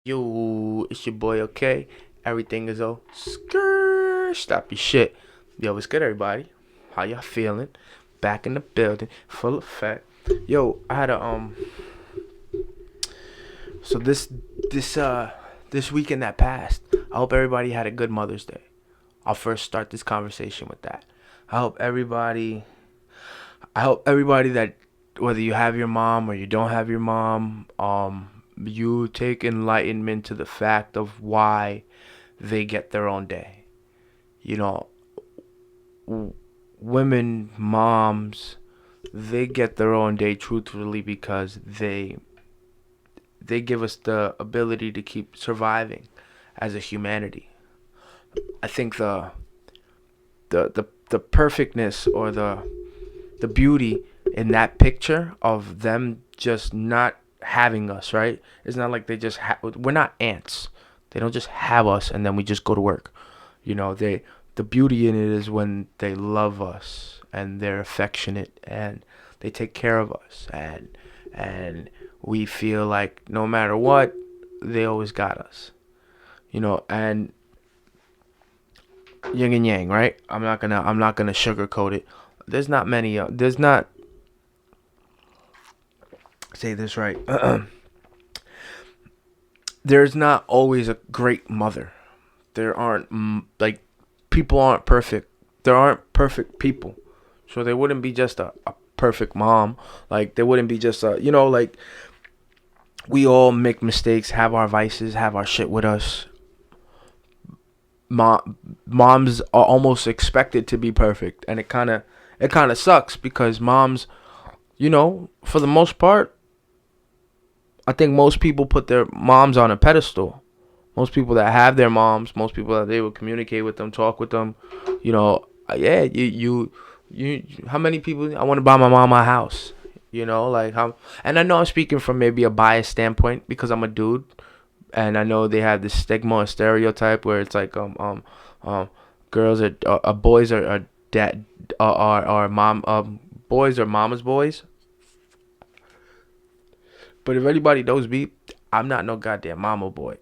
Yo, it's your boy, okay? Everything is all skirt. Stop your shit. Yo, what's good, everybody? How y'all feeling? Back in the building, full effect. Yo, I had a So this this weekend that passed, I hope everybody had a good Mother's Day. I'll first start this conversation with that. I hope everybody, I hope everybody that whether you have your mom or you don't have your mom, you take enlightenment to the fact of why they get their own day. You know, women, moms, they get their own day truthfully because they give us the ability to keep surviving as a humanity. I think the perfectness or the beauty in that picture of them just not having us, right? It's not like they just we're not ants. They don't just have us and then we just go to work. The beauty in it is when they love us and they're affectionate and they take care of us and we feel like no matter what, they always got us. And yin and yang, right? I'm not gonna sugarcoat it. There's not many. There's not say this right. There's not always a great mother. There aren't like people aren't perfect. There aren't perfect people, so there wouldn't be just a perfect mom. Like there wouldn't be just a like we all make mistakes, have our vices, have our shit with us. Moms are almost expected to be perfect, and it kind of sucks because moms, for the most part, I think most people put their moms on a pedestal. Most people that have their moms, most people that they will communicate with them, talk with them, yeah, you how many people I want to buy my mom a house, like how, and I know I'm speaking from maybe a biased standpoint because I'm a dude, and I know they have this stigma or stereotype where it's like girls boys are dad are mom boys are mama's boys. But if anybody knows me, I'm not no goddamn mama boy.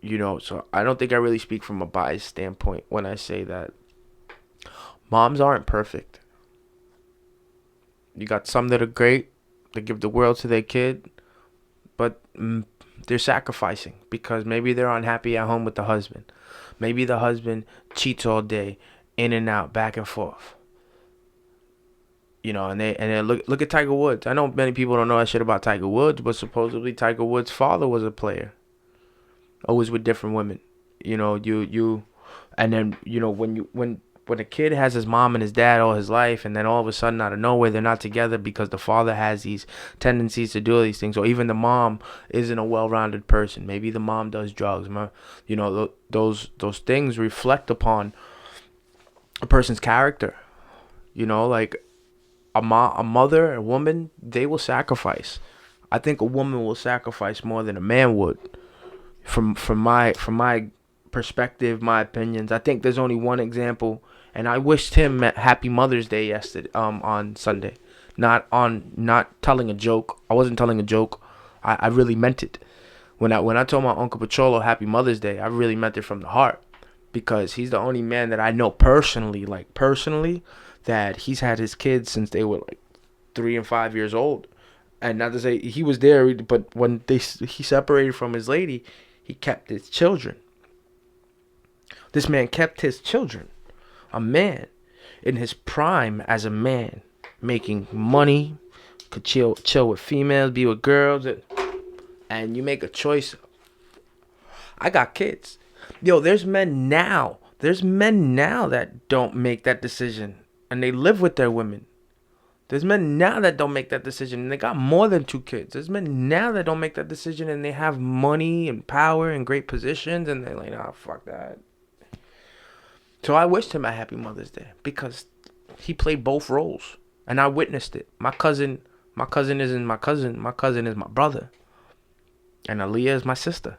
So I don't think I really speak from a biased standpoint when I say that moms aren't perfect. You got some that are great, they give the world to their kid, but they're sacrificing because maybe they're unhappy at home with the husband. Maybe the husband cheats all day, in and out, back and forth. And they look at Tiger Woods. I know many people don't know that shit about Tiger Woods, but supposedly Tiger Woods' father was a player, always with different women. And then when a kid has his mom and his dad all his life, and then all of a sudden out of nowhere they're not together because the father has these tendencies to do these things, or even the mom isn't a well-rounded person. Maybe the mom does drugs. Those things reflect upon a person's character. Like a mother, a woman, they will sacrifice. I think a woman will sacrifice more than a man would. From my perspective, my opinions. I think there's only one example, and I wished him Happy Mother's Day yesterday, on Sunday. Not telling a joke. I wasn't telling a joke. I really meant it. When I told my Uncle Pacholo Happy Mother's Day, I really meant it from the heart. Because he's the only man that I know personally, that he's had his kids since they were like 3 and 5 years old. And not to say he was there, but when he separated from his lady, he kept his children. This man kept his children. A man in his prime as a man, making money, could chill with females, be with girls, and you make a choice. I got kids. Yo, there's men now. There's men now that don't make that decision, and they live with their women. There's men now that don't make that decision and they got more than 2 kids. There's men now that don't make that decision and they have money and power and great positions and they're like, nah, fuck that. So I wished him a happy Mother's Day because he played both roles and I witnessed it. My cousin isn't my cousin. My cousin is my brother. And Aaliyah is my sister.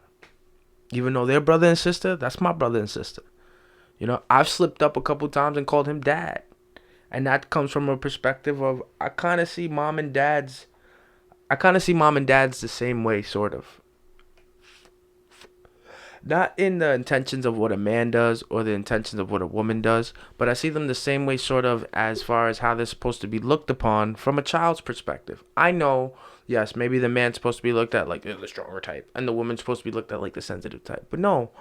Even though they're brother and sister, that's my brother and sister. I've slipped up a couple times and called him dad. And that comes from a perspective of I kind of see mom and dads the same way, sort of. Not in the intentions of what a man does or the intentions of what a woman does, but I see them the same way, sort of, as far as how they're supposed to be looked upon from a child's perspective. I know, yes, maybe the man's supposed to be looked at like the stronger type, and the woman's supposed to be looked at like the sensitive type. But no,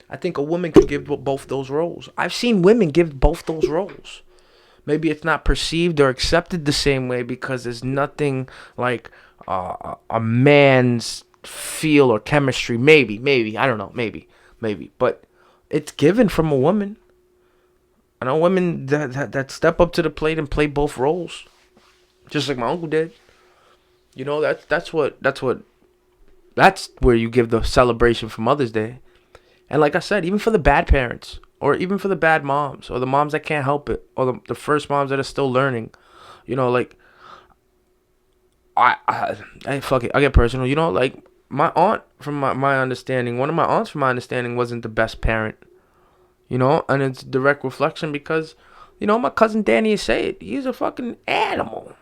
I think a woman could give both those roles. I've seen women give both those roles. Maybe it's not perceived or accepted the same way because there's nothing like a man's feel or chemistry. Maybe I don't know. Maybe, but it's given from a woman. I know women that step up to the plate and play both roles, just like my uncle did. You know, that's where you give the celebration for Mother's Day. And like I said, even for the bad parents, or even for the bad moms, or the moms that can't help it, or the first moms that are still learning, you know, like, fuck it, I get personal, you know, like, my aunt, from my understanding, one of my aunts, from my understanding, wasn't the best parent, you know, and it's direct reflection because, you know, my cousin Danny say it, he's a fucking animal,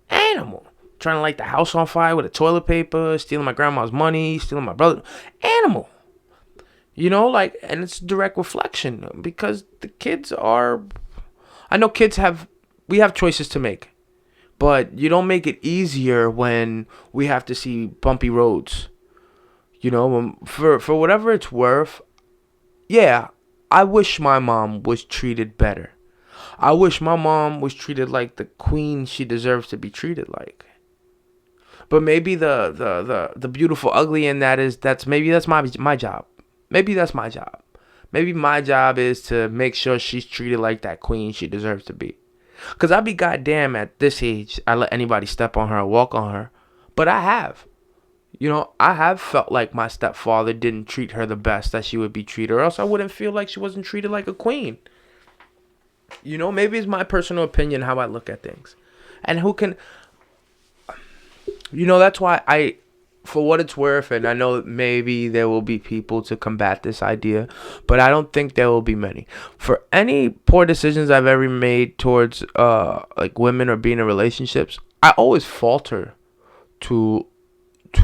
trying to light the house on fire with a toilet paper, stealing my grandma's money, stealing my brother, animal. You know, like, and it's direct reflection because the kids are, I know we have choices to make, but you don't make it easier when we have to see bumpy roads. You know, for whatever it's worth, yeah, I wish my mom was treated better. I wish my mom was treated like the queen she deserves to be treated like. But maybe the beautiful ugly in that is that's my job. Maybe that's my job. Maybe my job is to make sure she's treated like that queen she deserves to be. Because I'd be goddamn at this age, I let anybody step on her or walk on her. But I have. You know, I have felt like my stepfather didn't treat her the best that she would be treated, or else I wouldn't feel like she wasn't treated like a queen. You know, maybe it's my personal opinion how I look at things. And who can... You know, that's why for what it's worth, and I know that maybe there will be people to combat this idea, but I don't think there will be many. For any poor decisions I've ever made towards like women or being in relationships, I always falter to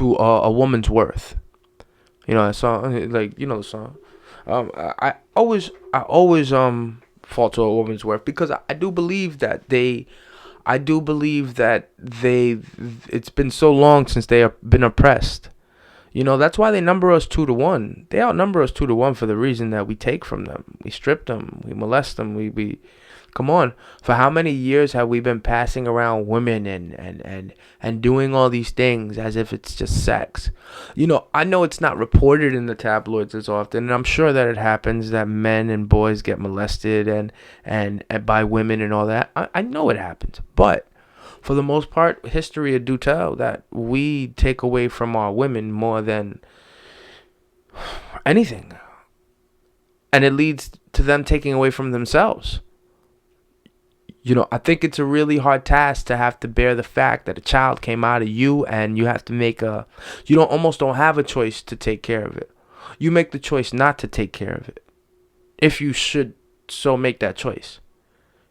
a woman's worth. You know that song, like, you know the song. I always falter to a woman's worth because I do believe that it's been so long since they have been oppressed. You know, that's why they number us 2-1. They outnumber us 2-1 for the reason that we take from them. We strip them. We molest them. We come on. For how many years have we been passing around women and doing all these things as if it's just sex? You know, I know it's not reported in the tabloids as often, and I'm sure that it happens that men and boys get molested and by women and all that. I know it happens, but for the most part, history do tell that we take away from our women more than anything. And it leads to them taking away from themselves. You know, I think it's a really hard task to have to bear the fact that a child came out of you and you have to you almost don't have a choice to take care of it. You make the choice not to take care of it. If you should so make that choice.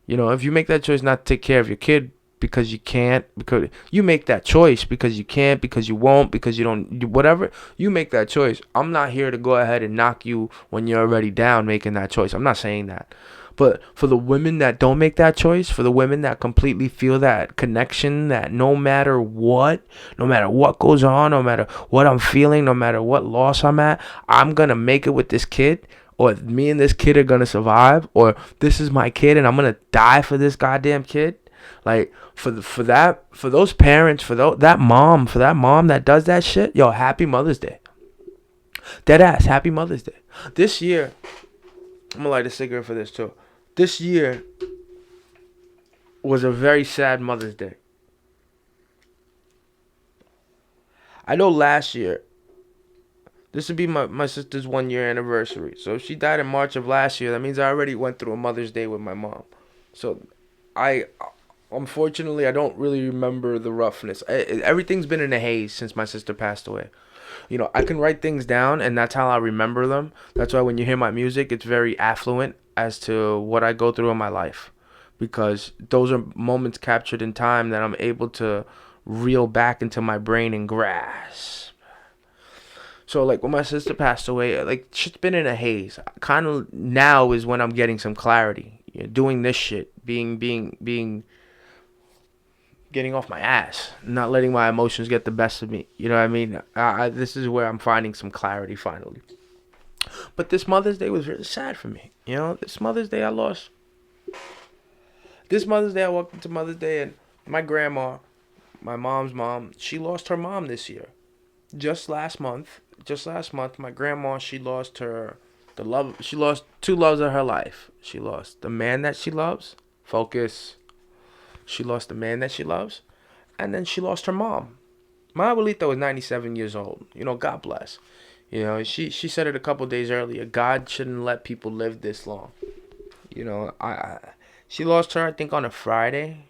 You know, if you make that choice not to take care of your kid, because you can't, because you make that choice because you can't, because you won't, because you don't, whatever, you make that choice. I'm not here to go ahead and knock you when you're already down making that choice. I'm not saying that. But for the women that don't make that choice, for the women that completely feel that connection, that no matter what goes on, no matter what I'm feeling, no matter what loss I'm at, I'm going to make it with this kid, or me and this kid are going to survive, or this is my kid and I'm going to die for this goddamn kid. Like, for those parents, that mom that does that shit, yo, happy Mother's Day. Dead ass, happy Mother's Day. This year, I'm gonna light a cigarette for this too. This year was a very sad Mother's Day. I know last year, this would be my sister's 1-year anniversary. So if she died in March of last year, that means I already went through a Mother's Day with my mom. So unfortunately, I don't really remember the roughness. Everything's been in a haze since my sister passed away. You know, I can write things down, and that's how I remember them. That's why when you hear my music, it's very affluent as to what I go through in my life. Because those are moments captured in time that I'm able to reel back into my brain and grasp. So like when my sister passed away, like shit's been in a haze. Kind of now is when I'm getting some clarity. You know, doing this shit, being getting off my ass, not letting my emotions get the best of me. You know what I mean? This is where I'm finding some clarity finally. But this Mother's Day was really sad for me. You know, this Mother's Day I lost. This Mother's Day I walked into Mother's Day and my grandma, my mom's mom, she lost her mom this year. Just last month, my grandma, she lost she lost two loves of her life. She lost the man that she loves, focus. She lost the man that she loves, and then she lost her mom. My abuelita was 97 years old. You know, God bless. You know, she said it a couple days earlier. God shouldn't let people live this long. You know, she lost her, I think, on a Friday.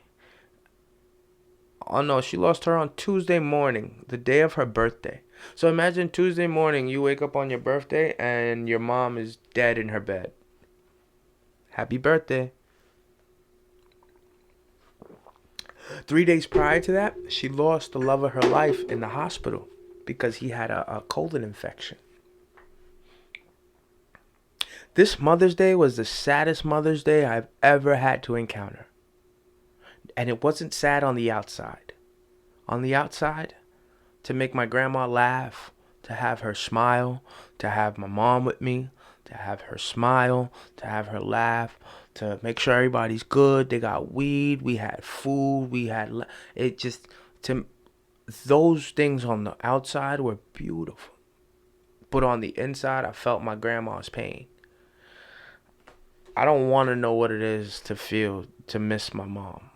Oh no, she lost her on Tuesday morning, the day of her birthday. So imagine Tuesday morning, you wake up on your birthday and your mom is dead in her bed. Happy birthday. 3 days prior to that, she lost the love of her life in the hospital because he had a colon infection. This Mother's Day was the saddest Mother's Day I've ever had to encounter. And it wasn't sad on the outside. On the outside, to make my grandma laugh, to have her smile, to have my mom with me, to have her smile, to have her laugh, to make sure everybody's good. They got weed, we had food, it just, to those things on the outside were beautiful. But on the inside, I felt my grandma's pain. I don't want to know what it is to feel, to miss my mom.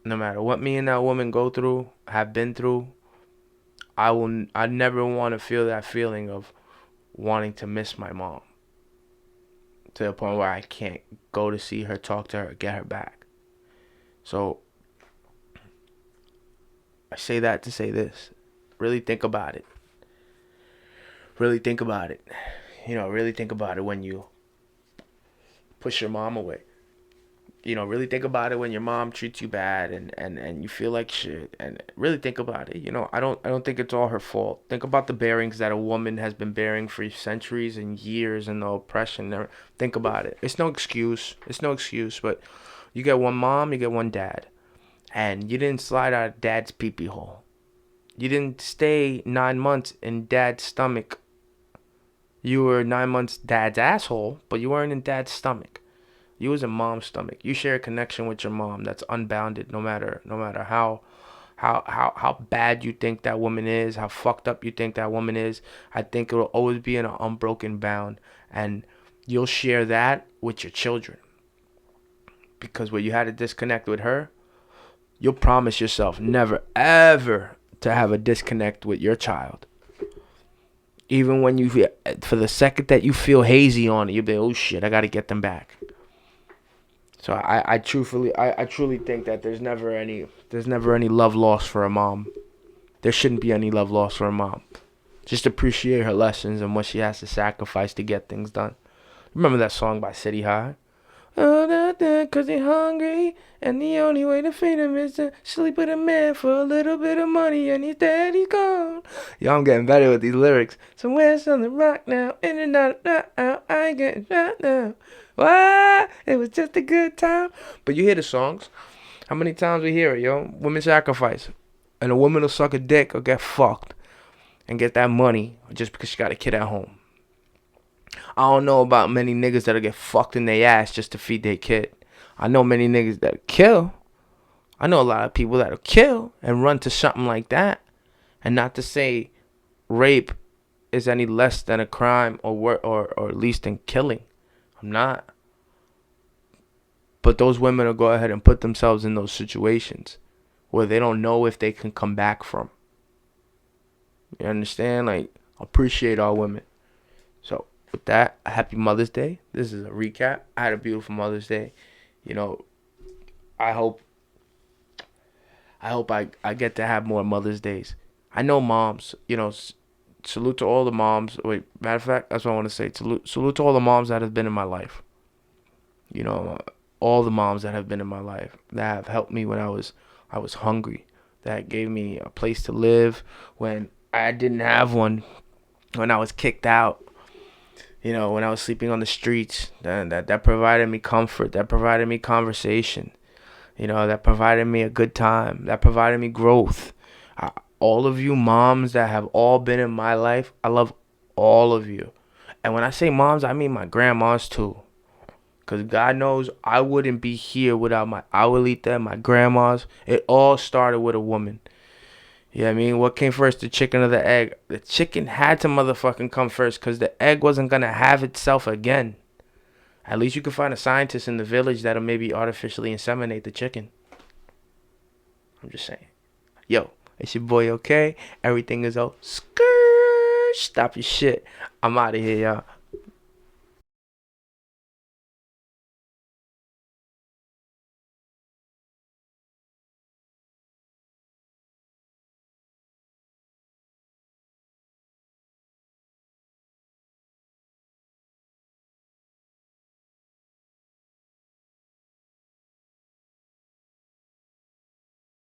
No matter what me and that woman go through, have been through, I never want to feel that feeling of wanting to miss my mom. To the point where I can't go to see her, talk to her, get her back. So, I say that to say this. Really think about it. Really think about it. You know, really think about it when you push your mom away. You know, really think about it when your mom treats you bad and you feel like shit. And really think about it. You know, I don't think it's all her fault. Think about the bearings that a woman has been bearing for centuries and years and the oppression. Think about it. It's no excuse. But you get one mom, you get one dad. And you didn't slide out of dad's pee-pee hole. You didn't stay 9 months in dad's stomach. You were 9 months dad's asshole, but you weren't in dad's stomach. You was in mom's stomach. You share a connection with your mom that's unbounded, no matter how bad you think that woman is, how fucked up you think that woman is. I think it will always be in an unbroken bound, and you'll share that with your children. Because when you had a disconnect with her, you'll promise yourself never ever to have a disconnect with your child. Even when for the second that you feel hazy on it, you'll be, oh shit, I gotta get them back. So I truly think that there's never any love lost for a mom. There shouldn't be any love lost for a mom. Just appreciate her lessons and what she has to sacrifice to get things done. Remember that song by City High? Oh, that cause they're hungry, and the only way to feed him is to sleep with a man for a little bit of money, and his daddy's gone. Yo, I'm getting better with these lyrics. Somewhere's on the rock now, in and out, I ain't getting shot now. What? It was just a good time. But you hear the songs. How many times we hear it, yo? Women sacrifice. And a woman will suck a dick or get fucked and get that money just because she got a kid at home. I don't know about many niggas that'll get fucked in their ass just to feed their kid. I know many niggas that'll kill. I know a lot of people that'll kill and run to something like that. And not to say rape is any less than a crime or least than killing. I'm not. But those women will go ahead and put themselves in those situations where they don't know if they can come back from. You understand? Like, appreciate all women. So, with that, happy Mother's Day. This is a recap. I had a beautiful Mother's Day. You know, I hope I get to have more Mother's Days. I know moms, you know, salute to all the moms. Wait, matter of fact, that's what I want to say. Salute to all the moms that have been in my life. You know, all the moms that have been in my life that have helped me when I was hungry, that gave me a place to live when I didn't have one, when I was kicked out, when I was sleeping on the streets. That provided me comfort. That provided me conversation. That provided me a good time. That provided me growth. All of you moms that have all been in my life, I love all of you. And when I say moms, I mean my grandmas too. Because God knows I wouldn't be here without my abuelita and my grandmas. It all started with a woman. You know what I mean? What came first, the chicken or the egg? The chicken had to motherfucking come first because the egg wasn't going to have itself again. At least you can find a scientist in the village that'll maybe artificially inseminate the chicken. I'm just saying. Yo, it's your boy, okay? Everything is all skirt. Stop your shit. I'm out of here, y'all.